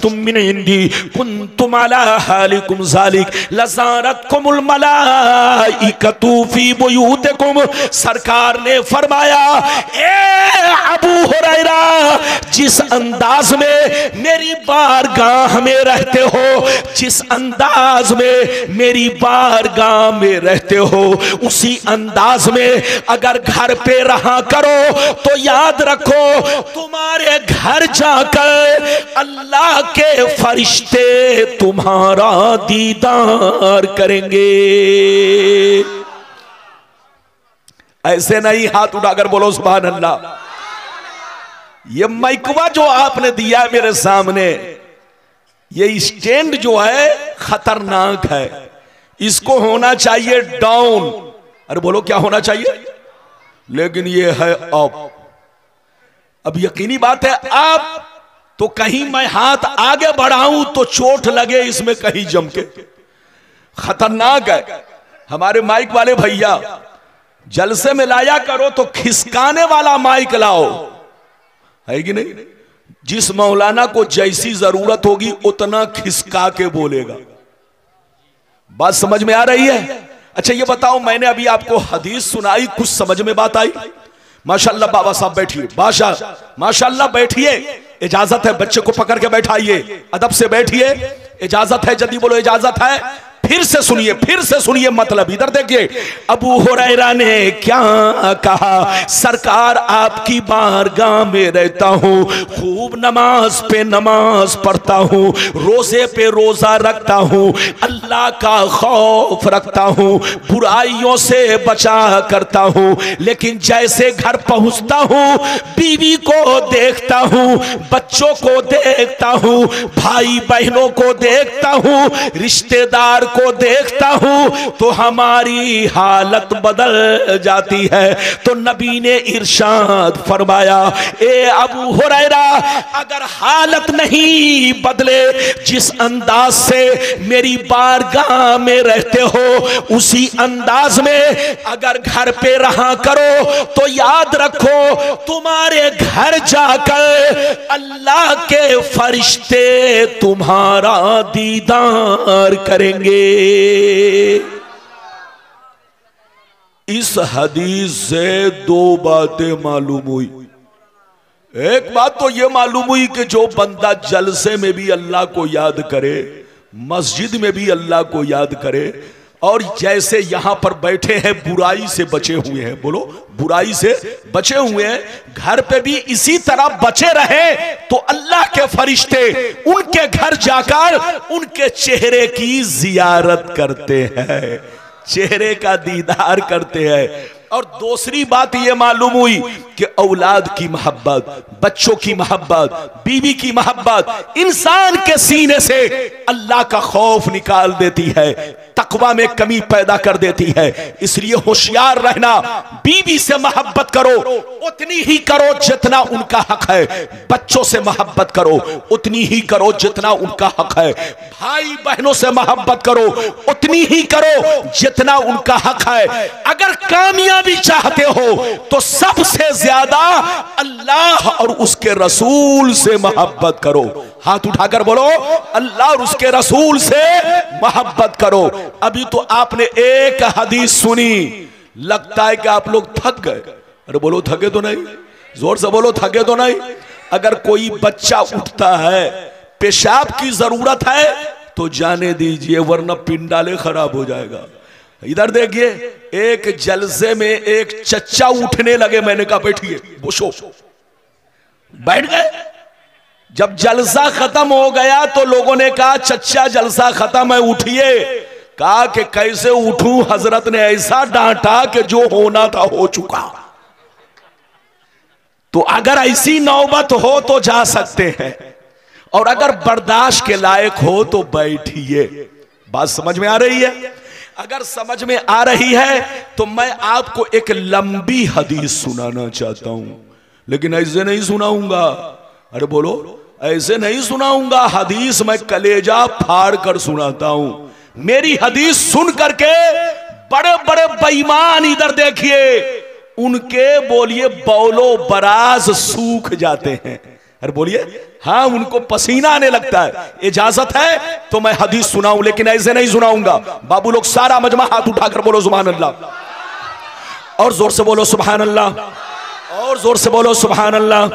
तुम मिन इंदी कुंतुम अला हालिकुम ज़ालिक लज़ारतकुमुल मलाइकतु फी बुयूतिकुम। सरकार ने फरमाया, ए अबू हुरैरा, जिस अंदाज में मेरी बारगाह में रहते हो, जिस अंदाज में मेरी बारगाह में रहते हो, उसी अंदाज में अगर घर पे रहा करो तो याद रखो तुम्हारे घर जाकर अल्लाह के फरिश्ते तुम्हारा दीदार करेंगे। ऐसे नहीं, हाथ उठाकर बोलो सुभान अल्लाह। ये माइकवा जो आपने दिया मेरे सामने, ये स्टैंड जो है खतरनाक है, इसको होना चाहिए डाउन। अरे बोलो क्या होना चाहिए, लेकिन ये है अप। अब यकीनी बात है आप तो कहीं मैं हाथ आगे बढ़ाऊं तो चोट लगे इसमें कहीं जम के, खतरनाक है। हमारे माइक वाले भैया जलसे में लाया करो तो खिसकाने वाला माइक लाओ, है कि नहीं? जिस मौलाना को जैसी जरूरत होगी उतना खिसका के बोलेगा। बात समझ में आ रही है? अच्छा ये बताओ, मैंने अभी आपको हदीस सुनाई, कुछ समझ में बात आई? माशाल्लाह बाबा साहब बैठिए, माशाल्लाह बैठिए, इजाजत है, बच्चे को पकड़ के बैठाइए, अदब से बैठिए, इजाजत है, जल्दी बोलो इजाजत है। फिर से सुनिए मतलब, इधर देखिए अबू हुरैरा ने क्या कहा। सरकार आपकी बारगाह में रहता हूँ, खूब नमाज पे नमाज पढ़ता हूँ, रोजे पे रोजा रखता हूँ, अल्लाह का खौफ रखता हूँ, बुराइयों से बचा करता हूँ, लेकिन जैसे घर पहुँचता हूँ बीवी को देखता हूँ, बच्चों को देखता हूँ, भाई बहनों को देखता हूँ, रिश्तेदार को देखता हूं तो हमारी हालत बदल जाती है। तो नबी ने इरशाद फरमाया, ए अबू हुरैरा, अगर हालत नहीं बदले, जिस अंदाज से मेरी बारगाह में रहते हो उसी अंदाज में अगर घर पे रहा करो तो याद रखो तुम्हारे घर जाकर अल्लाह के फरिश्ते तुम्हारा दीदार करेंगे। इस हदीस से दो बातें मालूम हुई। एक बात तो यह मालूम हुई कि जो बंदा जलसे में भी अल्लाह को याद करे, मस्जिद में भी अल्लाह को याद करे, और जैसे यहां पर बैठे हैं बुराई से बचे हुए हैं, बोलो बुराई से बचे हुए हैं, घर पे भी इसी तरह बचे रहे तो अल्लाह के फरिश्ते उनके घर जाकर उनके चेहरे की जियारत करते हैं, चेहरे का दीदार करते हैं। और दूसरी बात यह मालूम हुई कि औलाद की मोहब्बत, बच्चों की मोहब्बत, बीवी की मोहब्बत इंसान के सीने से अल्लाह का खौफ निकाल देती है, तकवा में कमी पैदा कर देती है। इसलिए होशियार रहना, बीवी से मोहब्बत करो उतनी ही करो जितना उनका हक है, बच्चों से मोहब्बत करो उतनी ही करो जितना उनका हक है, भाई बहनों से मोहब्बत करो उतनी ही करो जितना उनका हक है। अगर कामयाबी चाहते हो तो सबसे ज्यादा अल्लाह और उसके रसूल से मोहब्बत करो। हाथ उठाकर बोलो, अल्लाह और उसके रसूल से मोहब्बत करो। अभी तो आपने एक हदीस सुनी, लगता है कि आप लोग थक गए। अरे बोलो थके तो नहीं, जोर से बोलो थके तो नहीं। अगर कोई बच्चा उठता है, पेशाब की जरूरत है तो जाने दीजिए, वरना पिंडाले खराब हो जाएगा। इधर देखिए, एक जलसे में एक चच्चा उठने लगे, मैंने कहा बैठिए, बोशो, बैठ गए। जब जलसा खत्म हो गया तो लोगों ने कहा चच्चा जलसा खत्म है उठिए। कहा कि कैसे उठूं, हजरत ने ऐसा डांटा कि जो होना था हो चुका। तो अगर ऐसी नौबत हो तो जा सकते हैं, और अगर बर्दाश्त के लायक हो तो बैठिए। बात समझ में आ रही है? अगर समझ में आ रही है तो मैं आपको एक लंबी हदीस सुनाना चाहता हूं, लेकिन ऐसे नहीं सुनाऊंगा। अरे बोलो, ऐसे नहीं सुनाऊंगा। हदीस मैं कलेजा फाड़ कर सुनाता हूं। मेरी हदीस सुन करके बड़े बड़े बेईमान इधर देखिए, उनके बोलिए बौलो बराज सूख जाते हैं। अरे बोलिए, हाँ उनको पसीना आने लगता है। इजाजत है तो मैं हदीस सुनाऊं, लेकिन ऐसे नहीं सुनाऊंगा। बाबू लोग सारा मजमा हाथ उठाकर बोलो सुभान अल्लाह, और जोर से बोलो सुभान अल्लाह, और जोर से बोलो सुभान अल्लाह।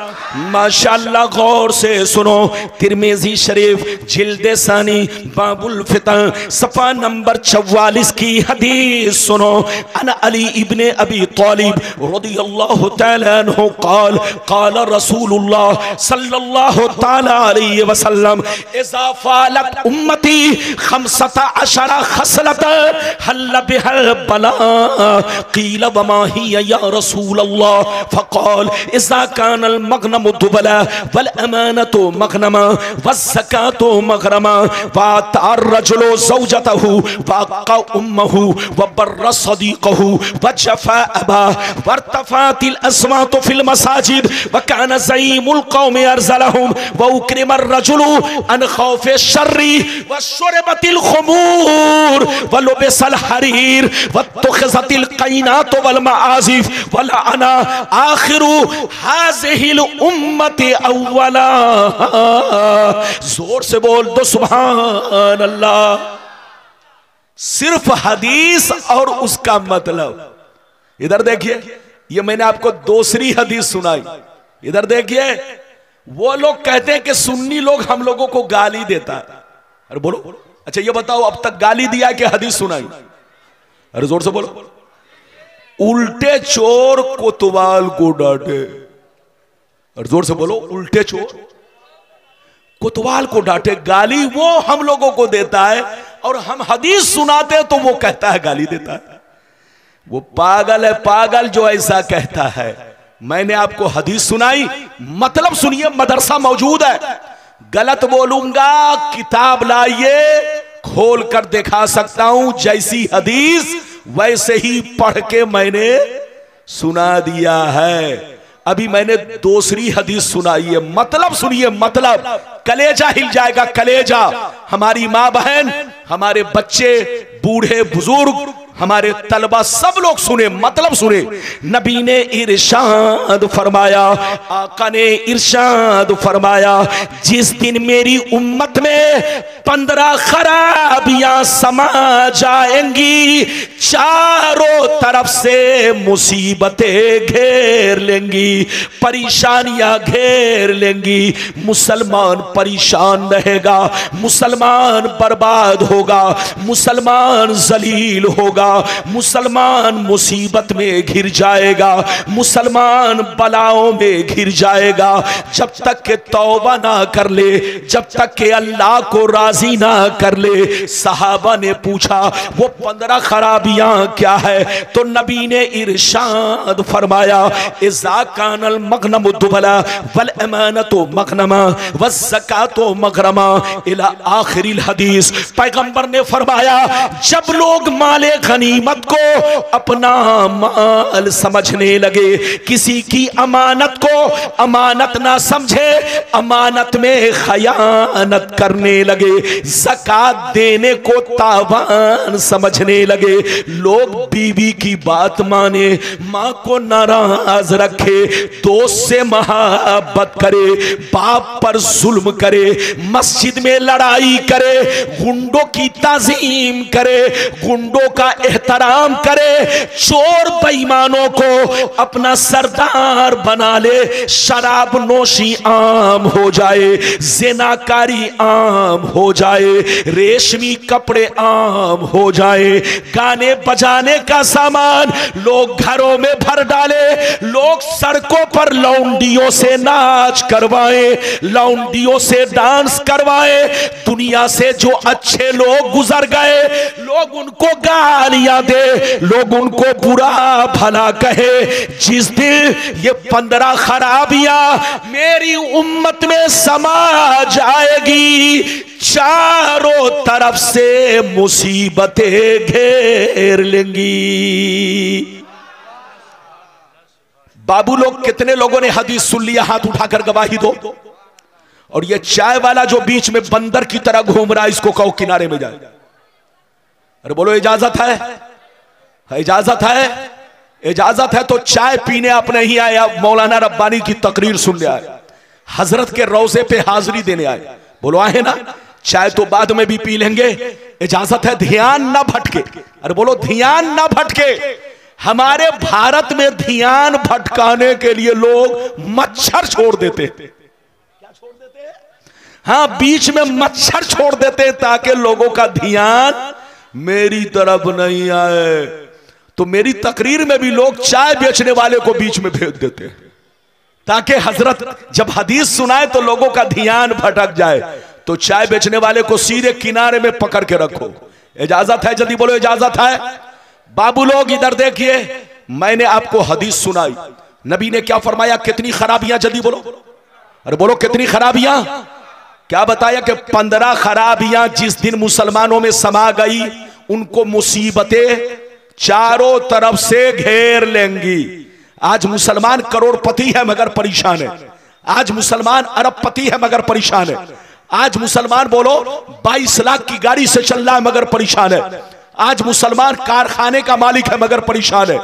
माशाअल्लाह, गौर से सुनो। तिरमिज़ी शरीफ जिल्दे सानी बाबुल फितन सफ़ा नंबर 44 की हदीस सुनो। अन अली इब्ने अबी तालिब रदियल्लाहु तआला अन्हु क़ाल क़ाल रसूलुल्लाह सल्लल्लाहु तआला अलैहि वसल्लम इज़ा फ़ालत उम्मती 15 खसलत हल बिहल बला क़ील वमा हिया या रसूलल्लाह फ़क़ाल इज़ा कानल मग़नम दुबला वल अमानतु मग़नमा वज़्ज़कातु मग़रमा वअतार रजुलु ज़ौजतहु वअक़ा उम्महु वबर्र सदीक़हु वजफ़ा अबा वरतफ़ातिल अस्वातु फ़िल मसाजिद वकान ज़ईमुल क़ौमि अरज़लहुम वउक्रिमर रजुलु अन ख़ौफ़ि शर्रि वशुरिबतिल ख़ुमूर वलुबिसल हरीर वत्तख़िज़तिल क़ैनातु वल मआज़िफ़ वलअना आखिरु हाज़िहिल उम्मति अव्वला। जोर से बोल दो सुभान अल्लाह। सिर्फ हदीस और उसका मतलब। इधर देखिए, ये मैंने आपको दूसरी हदीस सुनाई। इधर देखिए, वो लोग कहते हैं कि सुन्नी लोग हम लोगों को गाली देता है। अरे बोलो, अच्छा ये बताओ अब तक गाली दिया कि हदीस सुनाई? अरे जोर से बोलो। उल्टे चोर कोतवाल को डांटे। और जोर से बोलो, उल्टे चोर कोतवाल को डांटे। गाली वो हम लोगों को देता है और हम हदीस सुनाते हैं तो वो कहता है गाली देता है। वो पागल है, पागल जो ऐसा कहता है। मैंने आपको हदीस सुनाई, मतलब सुनिए, मदरसा मौजूद है। गलत बोलूंगा किताब लाइए, खोल कर दिखा सकता हूं। जैसी हदीस वैसे ही पढ़ के मैंने सुना दिया है। अभी मैंने दूसरी हदीस सुनाई है, मतलब सुनिए, मतलब कलेजा हिल जाएगा, कलेजा। हमारी माँ बहन, हमारे बच्चे, बूढ़े बुजुर्ग, हमारे तलबा सब लोग सुने, मतलब सुने। नबी ने इरशाद फरमाया, आका ने इरशाद फरमाया, जिस दिन मेरी उम्मत में 15 खराबियां समा जाएंगी, चारों तरफ से मुसीबतें घेर लेंगी, परेशानियां घेर लेंगी। मुसलमान परेशान रहेगा, मुसलमान बर्बाद होगा, मुसलमान जलील होगा, मुसलमान मुसीबत में घिर जाएगा, मुसलमान बलाओं में घिर जाएगा। जब तक के तौबा ना कर ले, जब तक के अल्लाह को राजी ना कर ले। सहाबा ने पूछा वो 15 खराबियां क्या है? तो नबी ने इरशाद फरमाया, इज़ा कानल मग़नमु दुबला वल अमानतु मग़नमा वज़्ज़कातु मग़रमा इला आखिरिल हदीस। पैगंबर ने फरमाया, जब लोग माले गनीमत को अपना माल समझने लगे, किसी की अमानत को अमानत ना समझे, अमानत में खयानत करने लगे, ज़कात देने को तावान समझने लगे, लोग बीवी की बात माने, माँ को नाराज रखे, दोस्त से मोहब्बत करे, बाप पर जुल्म करे, मस्जिद में लड़ाई करे, गुंडों की ताज़ीम करे, गुंडों का एहतराम करे, चोर बेईमानों को अपना सरदार बना ले, शराब नोशी आम हो जाए, ज़िनाकारी आम हो जाए, रेशमी कपड़े आम हो जाए, गाने बजाने का सामान लोग घरों में भर डाले, लोग सड़कों पर लौंडियों से नाच करवाए, लौंडियों से डांस करवाए। दुनिया से जो अच्छे लोग गुजर गए, लोग उनको गालियां दे, लोग उनको बुरा भला कहे। जिस दिन ये 15 खराबियां मेरी उम्मत में समा जाएगी, चारों तरफ से मुसीबतें घेर लेंगी। बाबू लोग, कितने लोगों ने हदीस सुन लिया? हाथ उठाकर गवाही दो। और ये चाय वाला जो बीच में बंदर की तरह घूम रहा है, इसको कहो किनारे में जाए। अरे बोलो, इजाजत है? इजाजत है? इजाजत है तो चाय पीने आप नहीं आया, मौलाना रब्बानी की तकरीर सुन लिया है। हजरत के रोजे पे हाजिरी देने आए। बोलो आए ना? चाय तो बाद में भी पी लेंगे, इजाजत है, ध्यान ना भटके। अरे बोलो ध्यान ना भटके। हमारे भारत में ध्यान भटकाने के लिए लोग मच्छर छोड़ देते। क्या छोड़ देते? हाँ, बीच में मच्छर छोड़ देते ताकि लोगों का ध्यान मेरी तरफ नहीं आए। तो मेरी तकरीर में भी लोग चाय बेचने वाले को बीच में भेज देते हैं ताकि हजरत जब हदीस सुनाए तो लोगों का ध्यान भटक जाए। तो चाय बेचने वाले को सीधे किनारे में पकड़ के रखो। इजाजत है? जल्दी बोलो इजाजत है? बाबू लोग इधर देखिए, मैंने आपको हदीस सुनाई, नबी ने क्या फरमाया, कितनी खराबियां, जल्दी बोलो। अरे बोलो कितनी खराबियां? क्या बताया कि 15 खराबियां जिस दिन मुसलमानों में समा गई उनको मुसीबतें चारों तरफ से घेर लेंगी। आज मुसलमान करोड़पति है मगर परेशान है। आज मुसलमान अरबपति है मगर परेशान है। आज मुसलमान बोलो 22 लाख की गाड़ी से चल रहा है मगर परेशान है। आज मुसलमान कारखाने का मालिक है मगर परेशान है।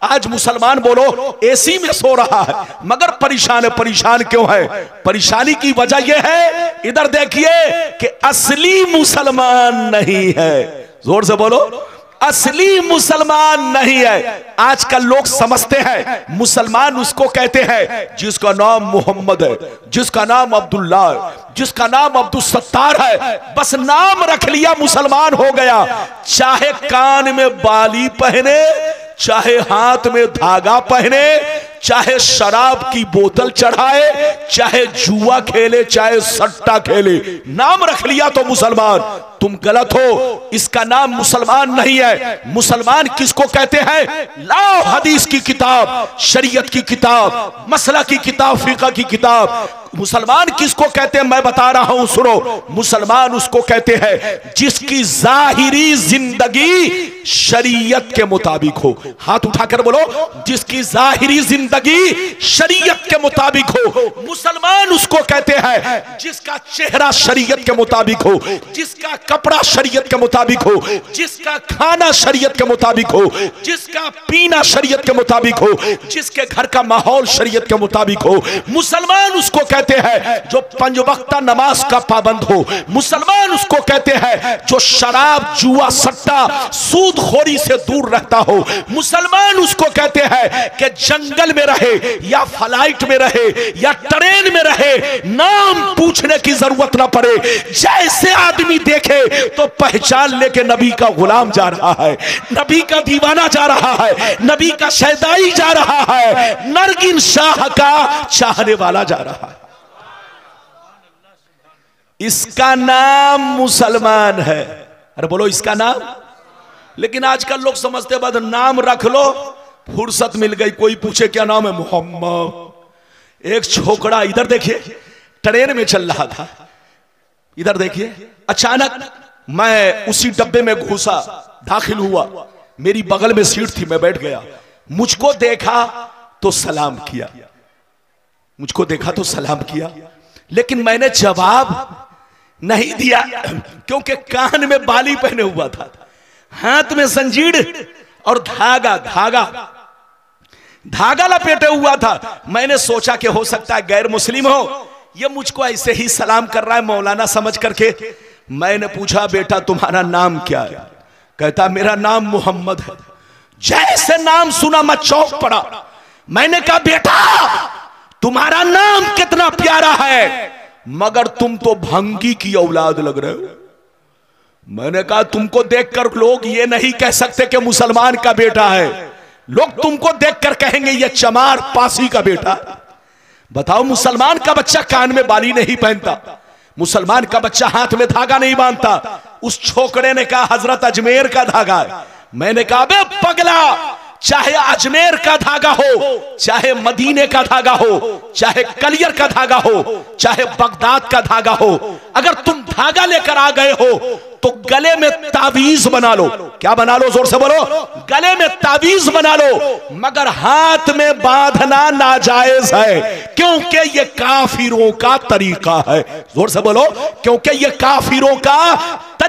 आज मुसलमान बोलो एसी में सो रहा है मगर परेशान है। परेशान क्यों है? परेशानी की वजह यह है, इधर देखिए, कि असली मुसलमान नहीं है। जोर से बोलो, असली मुसलमान नहीं है। आजकल लोग समझते हैं मुसलमान उसको कहते हैं जिसका नाम मोहम्मद है, जिसका नाम अब्दुल्ला है, जिसका नाम अब्दुल सत्तार है, बस नाम रख लिया मुसलमान हो गया। चाहे कान में बाली पहने, चाहे हाथ में धागा पहने, चाहे शराब की बोतल चढ़ाए, चाहे जुआ खेले, चाहे सट्टा खेले, नाम रख लिया तो मुसलमान। तुम गलत हो, इसका नाम मुसलमान नहीं है। मुसलमान किसको कहते हैं? लाओ हदीस की किताब, शरीयत की किताब, मसला की किताब, फिक़ह की किताब। मुसलमान किसको कहते हैं मैं बता रहा हूं, सुनो। मुसलमान उसको कहते हैं जिसकी जाहिरी जिंदगी शरीयत के मुताबिक हो। हाथ उठाकर बोलो, जिसकी जाहिरी जिंदगी शरीयत के मुताबिक हो। मुसलमान उसको कहते हैं जिसका चेहरा शरीयत के मुताबिक हो, जिसका कपड़ा शरीयत के मुताबिक हो, जिसका खाना शरीयत के मुताबिक हो, जिसका पीना शरीयत के मुताबिक हो, जिसके घर का माहौल शरीयत के मुताबिक हो। मुसलमान उसको कहते हैं जो 5 वक्त नमाज का पाबंद हो। मुसलमान उसको कहते हैं जो शराब, जुआ, सट्टा, सूदखोरी से दूर रहता हो। मुसलमान उसको कहते हैं कि जंगल में रहे या फ्लाइट में रहे या ट्रेन में रहे, नाम पूछने की जरूरत ना पड़े, जैसे आदमी देखे तो पहचान ले के नबी का गुलाम जा रहा है, नबी का दीवाना जा रहा है, नबी का शहदाई जा रहा है, नरगिन शाह का चाहने वाला जा रहा है। इसका नाम मुसलमान है। अरे बोलो इसका नाम। लेकिन आजकल लोग समझते बाद नाम रख लो, फुर्सत मिल गई, कोई पूछे क्या नाम है, मोहम्मद। एक छोकरा इधर देखिए ट्रेन में चल रहा था, इधर देखिए, अचानक मैं उसी डब्बे में घुसा, दाखिल हुआ, मेरी बगल में सीट थी, मैं बैठ गया। मुझको देखा तो सलाम किया, मुझको देखा तो सलाम किया, लेकिन मैंने जवाब नहीं दिया क्योंकि कान में बाली पहने हुआ था, हाथ में जंजीर और धागा लपेटे हुआ था। मैंने सोचा कि हो सकता है गैर मुस्लिम हो, ये मुझको ऐसे ही सलाम कर रहा है मौलाना समझ करके। मैंने पूछा बेटा तुम्हारा नाम क्या है? कहता मेरा नाम मोहम्मद है। जैसे नाम सुना मैं चौंक पड़ा। मैंने कहा बेटा तुम्हारा नाम कितना प्यारा है, मगर तुम तो भंगी की औलाद लग रहे हो। मैंने कहा तुमको देखकर लोग ये नहीं कह सकते कि मुसलमान का बेटा है, लोग तुमको देखकर कहेंगे ये चमार पासी का बेटा। बताओ, मुसलमान का बच्चा कान में बाली नहीं पहनता, मुसलमान का बच्चा हाथ में धागा नहीं बांधता। उस छोकरे ने कहा हजरत अजमेर का धागा है। मैंने कहा बे पगला, चाहे अजमेर का धागा हो, चाहे मदीने का धागा हो, चाहे कलियर का धागा हो, चाहे बगदाद का धागा हो, अगर तुम धागा लेकर आ गए हो तो गले में तावीज बना लो। क्या बना लो? जोर से बोलो। गले में तावीज बना लो, मगर हाथ में बांधना नाजायज है, क्योंकि ये काफिरों का तरीका है। जोर से बोलो, क्योंकि ये काफिरों का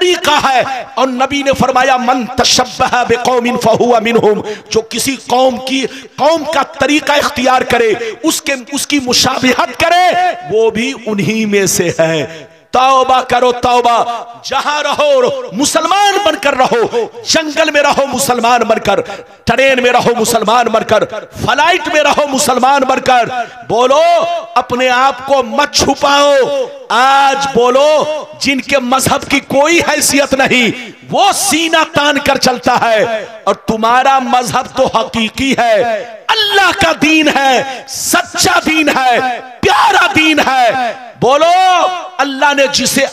तरीका है। और नबी ने फरमाया मन तशब्बह बिकौमिन फहुवा मिनहुम, जो किसी कौम का तरीका इख्तियार करे, उसकी मुशाबिहत करे, वो भी उन्हीं में से है। तौबा करो तौबा, जहां रहो मुसलमान बनकर रहो, जंगल में रहो मुसलमान बनकर, ट्रेन में रहो मुसलमान बनकर, फ्लाइट में रहो मुसलमान बनकर। बोलो अपने आप को मत छुपाओ। आज बोलो जिनके मजहब की कोई हैसियत नहीं, वो सीना तान कर चलता है, और तुम्हारा मजहब तो हकीकी है, अल्लाह का दीन है, सच्चा दीन है, प्यारा दीन है। बोलो अल्लाह ने जिसे